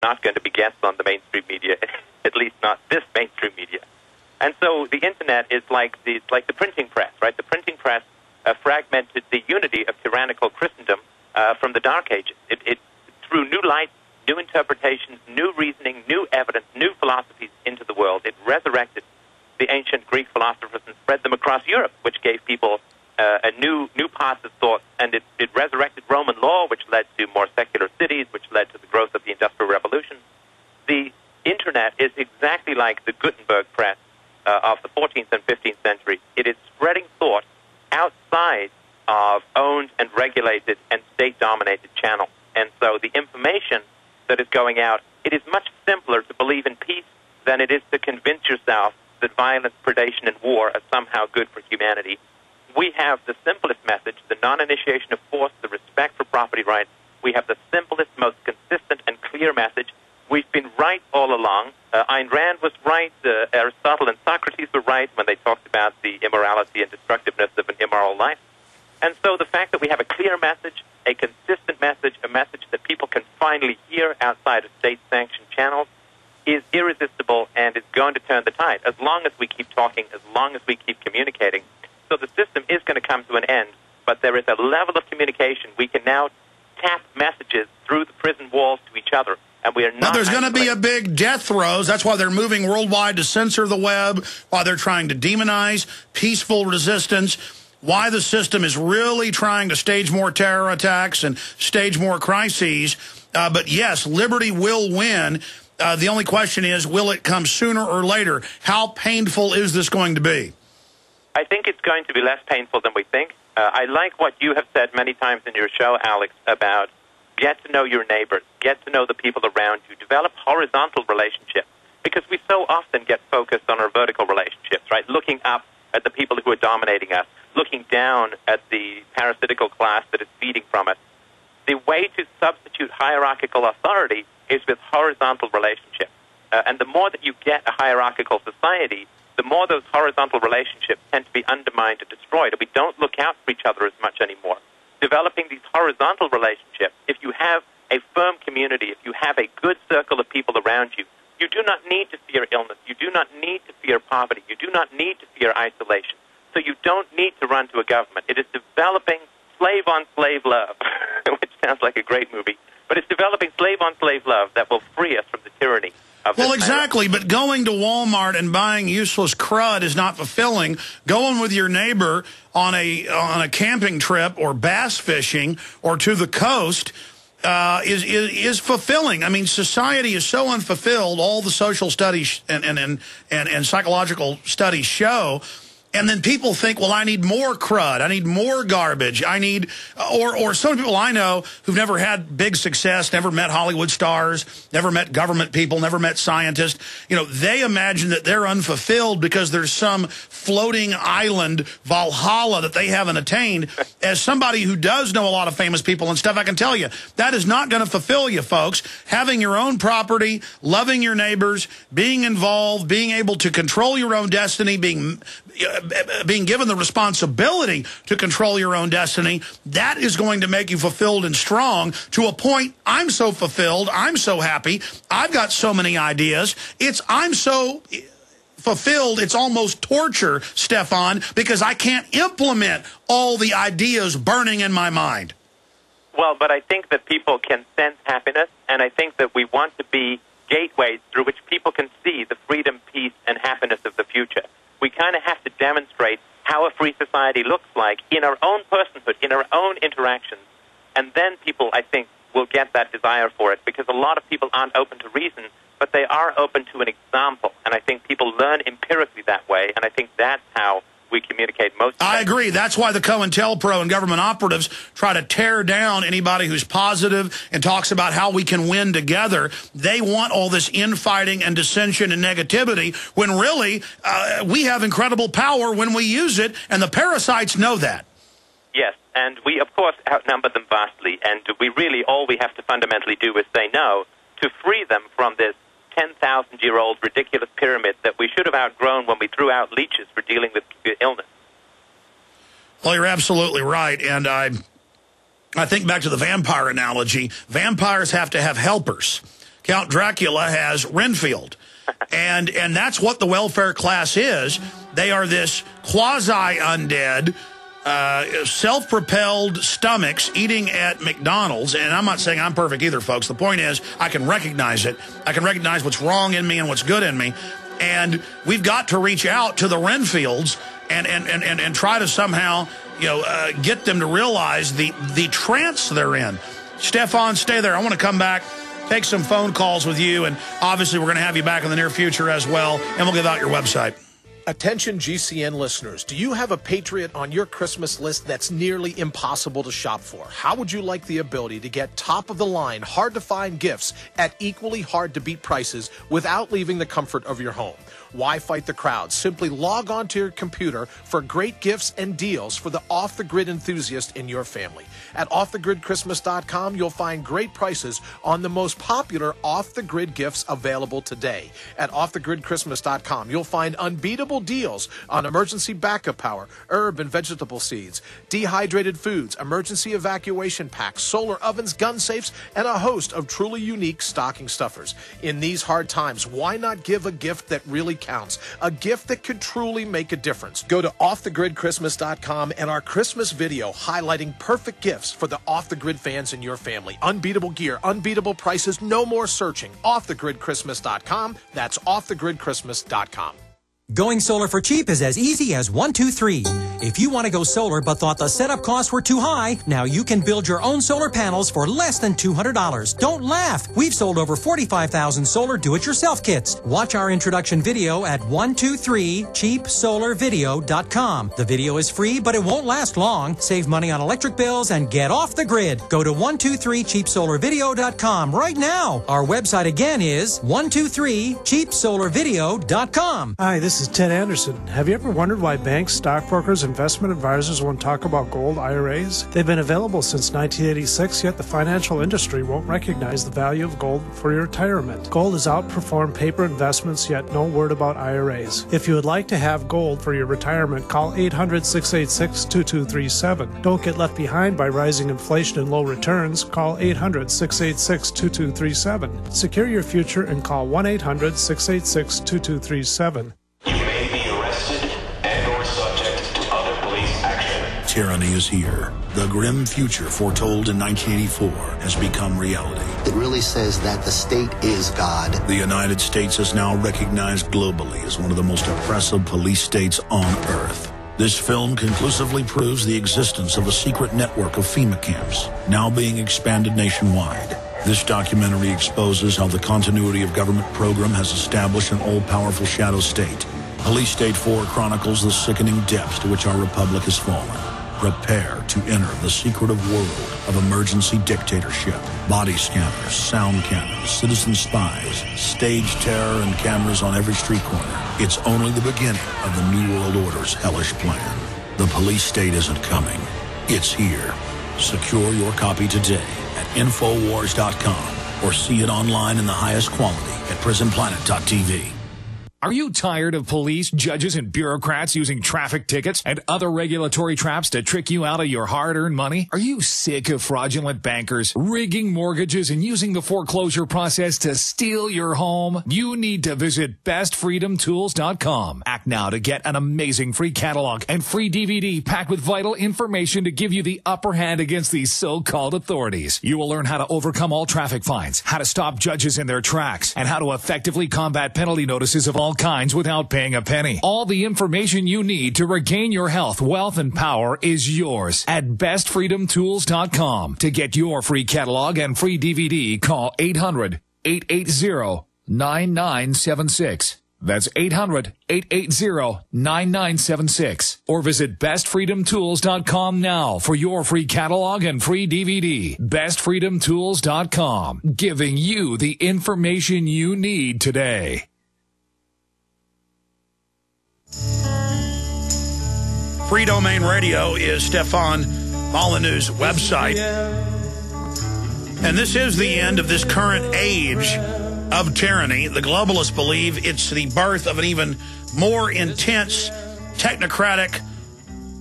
not going to be guessed on the mainstream media, at least not this mainstream media. And so the Internet is like the printing press, right? The printing press fragmented the unity of tyrannical Christendom from the Dark Ages. It threw new light, new interpretations, new reasoning, new evidence, new philosophies into the world. It resurrected the ancient Greek philosophers and spread them across Europe, which gave people a new path of thought. And it resurrected Roman law, which led to more secular cities, which led to the growth of the Industrial Revolution. The Internet is exactly like the Gutenberg press of the 14th and 15th century. It is spreading thought outside of owned and regulated and state-dominated channels. And so the information that is going out, it is much simpler to believe in peace than it is to convince yourself that violence, predation, and war are somehow good for humanity. We have the simplest message, the non-initiation of force, the respect for property rights. We have the simplest, most consistent and clear message. We've been right all along. Ayn Rand was right. Aristotle and Socrates were right when they talked about the immorality and destructiveness of an immoral life. And so the fact that we have a clear message, a consistent message, a message that people can finally hear outside of state-sanctioned channels is irresistible and is going to turn the tide as long as we keep talking, as long as we keep communicating. So the system is going to come to an end, but there is a level of communication. We can now tap messages through the prison walls to each other. And we are not. But there's going to be a big death throes. That's why they're moving worldwide to censor the web, why they're trying to demonize peaceful resistance, why the system is really trying to stage more terror attacks and stage more crises. But yes, liberty will win. The only question is, will it come sooner or later? How painful is this going to be? I think it's going to be less painful than we think. I like what you have said many times in your show, Alex, about get to know your neighbors, get to know the people around you, develop horizontal relationships, because we so often get focused on our vertical relationships, right? Looking up at the people who are dominating us, looking down at the parasitical class that is feeding from us. The way to substitute hierarchical authority is with horizontal relationships. And the more that you get a hierarchical society, the more those horizontal relationships tend to be undermined and destroyed, and we don't look out for each other as much anymore. Developing these horizontal relationships, if you have a firm community, if you have a good circle of people around you, you do not need to fear illness. You do not need to fear poverty. You do not need to fear isolation. So you don't need to run to a government. It is developing slave-on-slave love, which sounds like a great movie, but it's developing slave-on-slave love that will free us from the tyranny. Well, exactly, but going to Walmart and buying useless crud is not fulfilling. Going with your neighbor on a camping trip or bass fishing or to the coast is fulfilling. I mean, society is so unfulfilled. All the social studies and psychological studies show. And then people think, well, I need more crud. I need more garbage. I need, or some people I know who've never had big success, never met Hollywood stars, never met government people, never met scientists. You know, they imagine that they're unfulfilled because there's some floating island Valhalla that they haven't attained. As somebody who does know a lot of famous people and stuff, I can tell you, that is not going to fulfill you, folks. Having your own property, loving your neighbors, being involved, being able to control your own destiny, being given the responsibility to control your own destiny, that is going to make you fulfilled and strong to a point. I'm so fulfilled. I'm so happy. I've got so many ideas. I'm so fulfilled. It's almost torture, Stefan, because I can't implement all the ideas burning in my mind. Well, but I think that people can sense happiness, and I think that we want to be gateways through which people can see the freedom, peace, and happiness of the future. We kind of have to demonstrate how a free society looks like in our own personhood, in our own interactions. And then people, I think, will get that desire for it, because a lot of people aren't open to reason, but they are open to an example. And I think people learn empirically that way, and I think that's how we communicate most. I agree. That's why the COINTELPRO and government operatives try to tear down anybody who's positive and talks about how we can win together. They want all this infighting and dissension and negativity when really we have incredible power when we use it, and the parasites know that. Yes, and we, of course, outnumber them vastly, and we really, all we have to fundamentally do is say no to free them from this 10,000-year-old ridiculous pyramid that we should have outgrown when we threw out leeches for dealing with illness. Well, you're absolutely right, and I think back to the vampire analogy. Vampires have to have helpers. Count Dracula has Renfield. And that's what the welfare class is. They are this quasi-undead, self-propelled stomachs eating at McDonald's. And I'm not saying I'm perfect either, folks. The point is I can recognize it. I can recognize what's wrong in me and what's good in me. And we've got to reach out to the Renfields and try to somehow, get them to realize the trance they're in. Stefan, stay there. I want to come back, take some phone calls with you, and obviously we're going to have you back in the near future as well, and we'll give out your website. Attention GCN listeners, do you have a Patriot on your Christmas list that's nearly impossible to shop for? How would you like the ability to get top-of-the-line, hard-to-find gifts at equally hard-to-beat prices without leaving the comfort of your home? Why fight the crowd? Simply log on to your computer for great gifts and deals for the off-the-grid enthusiast in your family. At offthegridchristmas.com, you'll find great prices on the most popular off-the-grid gifts available today. At offthegridchristmas.com, you'll find unbeatable deals on emergency backup power, herb and vegetable seeds, dehydrated foods, emergency evacuation packs, solar ovens, gun safes, and a host of truly unique stocking stuffers. In these hard times, why not give a gift that really counts? A gift that could truly make a difference. Go to offthegridchristmas.com and our Christmas video highlighting perfect gifts for the off-the-grid fans in your family. Unbeatable gear, unbeatable prices, no more searching. Offthegridchristmas.com. That's offthegridchristmas.com. Going solar for cheap is as easy as 1, 2, 3. If you want to go solar but thought the setup costs were too high, now you can build your own solar panels for less than $200. Don't laugh. We've sold over 45,000 solar do-it-yourself kits. Watch our introduction video at 123cheapsolarvideo.com. The video is free, but it won't last long. Save money on electric bills and get off the grid. Go to 123cheapsolarvideo.com right now. Our website again is 123cheapsolarvideo.com. Hi, this is Ted Anderson. Have you ever wondered why banks, stockbrokers, investment advisors won't talk about gold IRAs? They've been available since 1986, yet the financial industry won't recognize the value of gold for your retirement. Gold has outperformed paper investments, yet no word about IRAs. If you would like to have gold for your retirement, call 800-686-2237. Don't get left behind by rising inflation and low returns. Call 800-686-2237. Secure your future and call 1-800-686-2237. Tyranny is here. The grim future foretold in 1984 has become reality. It really says that the state is God. The United States is now recognized globally as one of the most oppressive police states on earth. This film conclusively proves the existence of a secret network of FEMA camps, now being expanded nationwide. This documentary exposes how the continuity of government program has established an all-powerful shadow state. Police State 4 chronicles the sickening depths to which our republic has fallen. Prepare to enter the secretive world of emergency dictatorship. Body scanners, sound cannons, citizen spies, stage terror, and cameras on every street corner. It's only the beginning of the New World Order's hellish plan. The police state isn't coming. It's here. Secure your copy today at Infowars.com or see it online in the highest quality at PrisonPlanet.tv. Are you tired of police, judges, and bureaucrats using traffic tickets and other regulatory traps to trick you out of your hard-earned money? Are you sick of fraudulent bankers rigging mortgages and using the foreclosure process to steal your home? You need to visit bestfreedomtools.com. Act now to get an amazing free catalog and free DVD packed with vital information to give you the upper hand against these so-called authorities. You will learn how to overcome all traffic fines, how to stop judges in their tracks, and how to effectively combat penalty notices of all kinds without paying a penny. All the information you need to regain your health, wealth, and power is yours at bestfreedomtools.com. To get your free catalog and free DVD, call 800-880-9976. That's 800-880-9976. Or visit bestfreedomtools.com now for your free catalog and free DVD. Bestfreedomtools.com, giving you the information you need today. Free Domain Radio is Stefan Molyneux's website. And this is the end of this current age of tyranny. The globalists believe it's the birth of an even more intense technocratic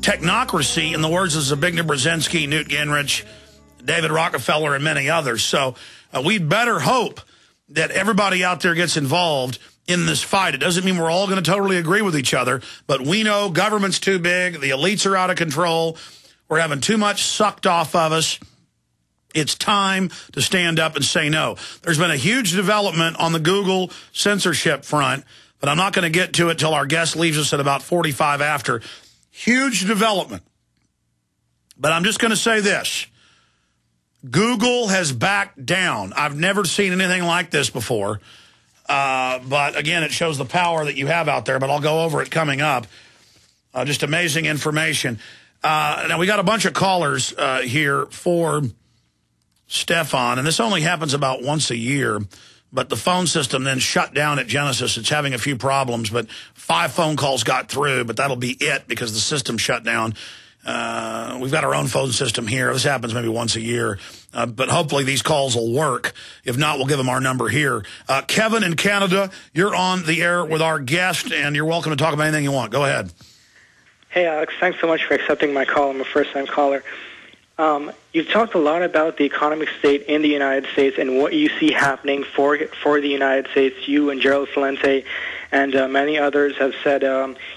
technocracy, in the words of Zbigniew Brzezinski, Newt Gingrich, David Rockefeller, and many others. So we'd better hope that everybody out there gets involved in this fight. It doesn't mean we're all going to totally agree with each other, but we know government's too big, the elites are out of control, we're having too much sucked off of us. It's time to stand up and say no. There's been a huge development on the Google censorship front, but I'm not going to get to it till our guest leaves us at about 45 after. Huge development. But I'm just going to say this. Google has backed down. I've never seen anything like this before. But, again, it shows the power that you have out there, but I'll go over it coming up. Just amazing information. Now, we got a bunch of callers here for Stefan, and this only happens about once a year, but the phone system then shut down at Genesis. It's having a few problems, but 5 phone calls got through, but that'll be it because the system shut down. We've got our own phone system here. This happens maybe once a year, but hopefully these calls will work. If not, we'll give them our number here. Kevin in Canada, you're on the air with our guest, and you're welcome to talk about anything you want. Go ahead. Hey, Alex. Thanks so much for accepting my call. I'm a first-time caller. You've talked a lot about the economic state in the United States and what you see happening for the United States. You and Gerald Celente and many others have said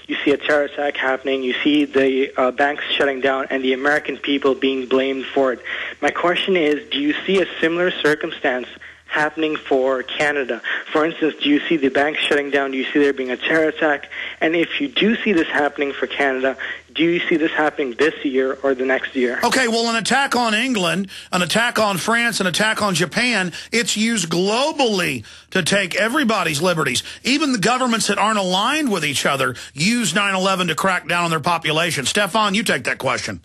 you see a terror attack happening, you see the banks shutting down, and the American people being blamed for it. My question is, do you see a similar circumstance happening for Canada? For instance, do you see the banks shutting down? Do you see there being a terror attack? And if you do see this happening for Canada, do you see this happening this year or the next year? Okay, well, an attack on England, an attack on France, an attack on Japan, it's used globally to take everybody's liberties. Even the governments that aren't aligned with each other use 9/11 to crack down on their population. Stefan, you take that question.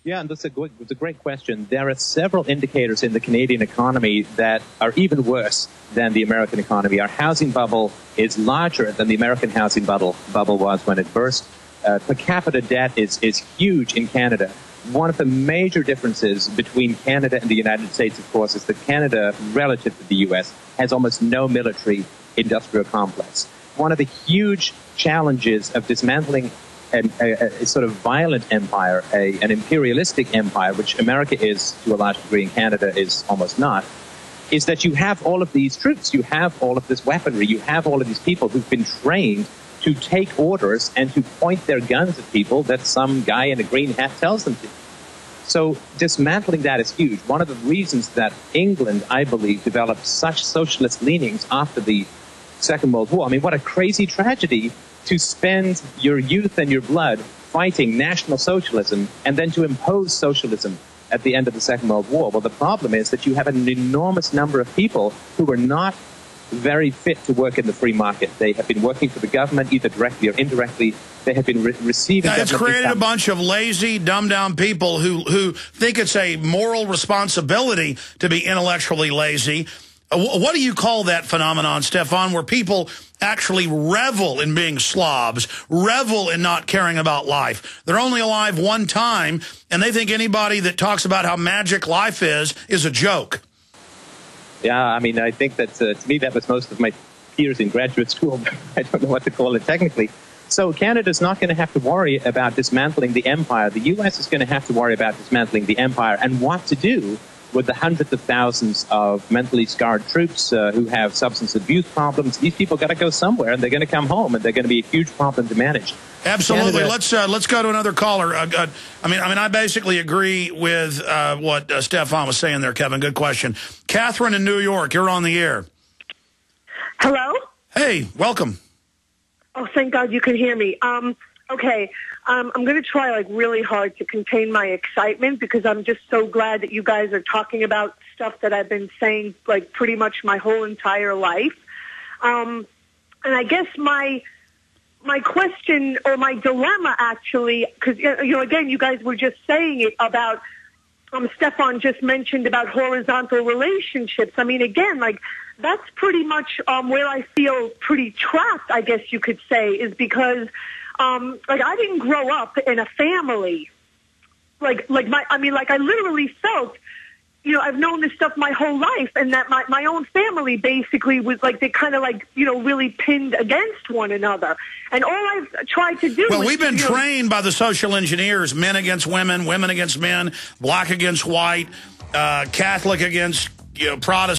Yeah, and that's a great question. There are several indicators in the Canadian economy that are even worse than the American economy. Our housing bubble is larger than the American housing bubble was when it burst. Per capita debt is huge in Canada. One of the major differences between Canada and the United States, of course, is that Canada, relative to the U.S., has almost no military industrial complex. One of the huge challenges of dismantling a sort of violent empire, an imperialistic empire, which America is to a large degree and Canada is almost not, is that you have all of these troops, you have all of this weaponry, you have all of these people who've been trained to take orders and to point their guns at people that some guy in a green hat tells them to. So dismantling that is huge. One of the reasons that England, I believe, developed such socialist leanings after the Second World War. I mean, what a crazy tragedy to spend your youth and your blood fighting National Socialism and then to impose socialism at the end of the Second World War. Well, the problem is that you have an enormous number of people who are not very fit to work in the free market. They have been working for the government, either directly or indirectly. They have been receiving... It's created a bunch of lazy, dumbed-down people who think it's a moral responsibility to be intellectually lazy. What do you call that phenomenon, Stefan, where people actually revel in being slobs, revel in not caring about life? They're only alive one time, and they think anybody that talks about how magic life is a joke. Yeah, I mean, I think that, to me, that was most of my peers in graduate school. I don't know what to call it technically. So Canada's not going to have to worry about dismantling the empire. The U.S. is going to have to worry about dismantling the empire and what to do with the hundreds of thousands of mentally scarred troops who have substance abuse problems. These people got to go somewhere, and they're going to come home, and they're going to be a huge problem to manage. Absolutely. Let's go to another caller. I basically agree with what Stefan was saying there, Kevin. Good question. Catherine in New York, you're on the air. Hello? Hey, welcome. Oh, thank God you can hear me. Okay. I'm going to try really hard to contain my excitement because I'm just so glad that you guys are talking about stuff that I've been saying pretty much my whole entire life. And I guess my question or my dilemma actually, because again, you guys were just saying it about Stefan just mentioned about horizontal relationships. I mean, again, that's pretty much where I feel pretty trapped, I guess you could say, is because I didn't grow up in a family. I literally felt, I've known this stuff my whole life, and that my own family basically was they kind of really pinned against one another. And all I've tried to do Well, we've been trained by the social engineers, men against women, women against men, black against white, Catholic against, Protestant.